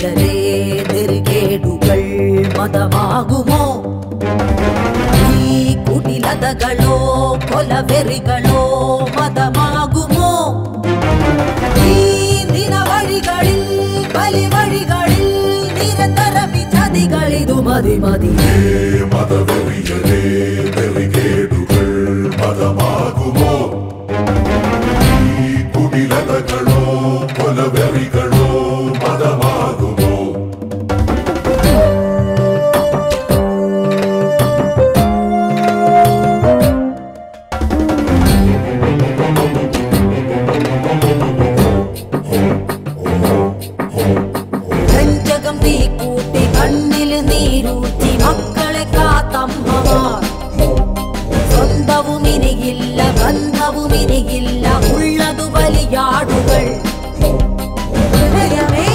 മനുഷ്യരെ നെറുകേടുകൾ മതമാകുമോ? ഈ കുടിലതകളോ കൊലവെറികളോ മതമാകുമോ? ഈ ദിനവഴികളിൽ ബലിവഴികളിൽ നിരന്തരം ചതികളിതു മതി മതി. മതവെറിയരെ നെറുകേടുകൾ മതമാകുമോ? ഈ കുടിലതകളോ കൊലവെറികളോ മതമാകുമോ? നെഞ്ചകം തീ കൂട്ടി കണ്ണിൽ നീരൂറ്റി മക്കളെ കാത്തമ്മമാർ. സ്വന്തവും ഇനിയില്ല ബന്ധവും ഇനിയില്ല ഉള്ളതു ബലിയാടുകൾ. ഹൃദയമേ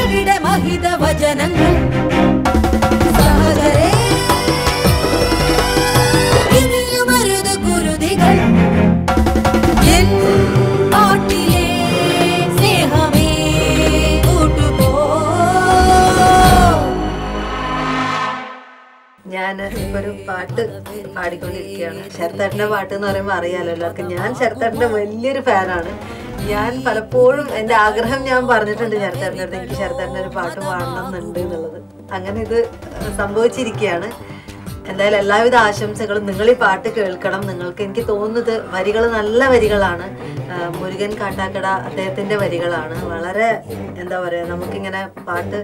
എവിടെ മഹിത വചനങ്ങൾ? സഹചരേ ഇനിയും അരുത് കുരുതികൾ. എൻ നാട്ടിലെ സ്നേഹമേ കൂട്ടുപോ. ഞാൻ ഇപ്പൊ ഒരു പാട്ട് പാടിക്കൊണ്ടിരിക്കുകയാണ്. ശരത്തേട്ടൻ്റെ പാട്ട് എന്ന് പറയുമ്പോൾ അറിയാലോ എല്ലാവർക്കും. ഞാൻ ശരത്തേട്ടൻ്റെ വലിയൊരു ഫാനാണ്. ഞാൻ പലപ്പോഴും എൻ്റെ ആഗ്രഹം ഞാൻ പറഞ്ഞിട്ടുണ്ട് ശരത്തേട്ടൻ്റെ അടുത്ത്, എനിക്ക് ശരത്തേട്ടൻ്റെ ഒരു പാട്ട് പാടണം എന്നുണ്ട് എന്നുള്ളത്. അങ്ങനെ ഇത് സംഭവിച്ചിരിക്കുകയാണ്. എന്തായാലും എല്ലാവിധ ആശംസകളും. നിങ്ങൾ ഈ പാട്ട് കേൾക്കണം. നിങ്ങൾക്ക് എനിക്ക് തോന്നുന്നത് വരികൾ നല്ല വരികളാണ്. മുരുകൻ കാട്ടാക്കട അദ്ദേഹത്തിൻ്റെ വരികളാണ്. വളരെ എന്താ പറയുക, നമുക്കിങ്ങനെ പാട്ട്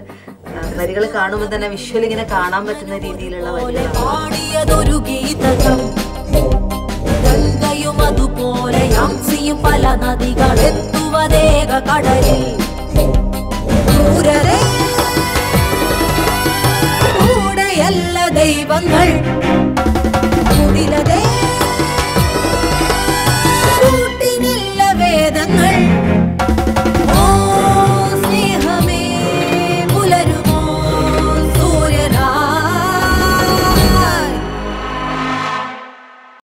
വരികൾ കാണുമ്പോൾ തന്നെ വിഷ്വൽ ഇങ്ങനെ കാണാൻ പറ്റുന്ന രീതിയിലുള്ള പാടിയതൊരു ഗീതകം. ഗംഗയും അതുപോലെ യാംസിയും പല നദികൾ എത്തുവതേക കടലിൽ. ക്രൂരരേ കൂടെയല്ല ദൈവങ്ങൾ. കുടിലതേ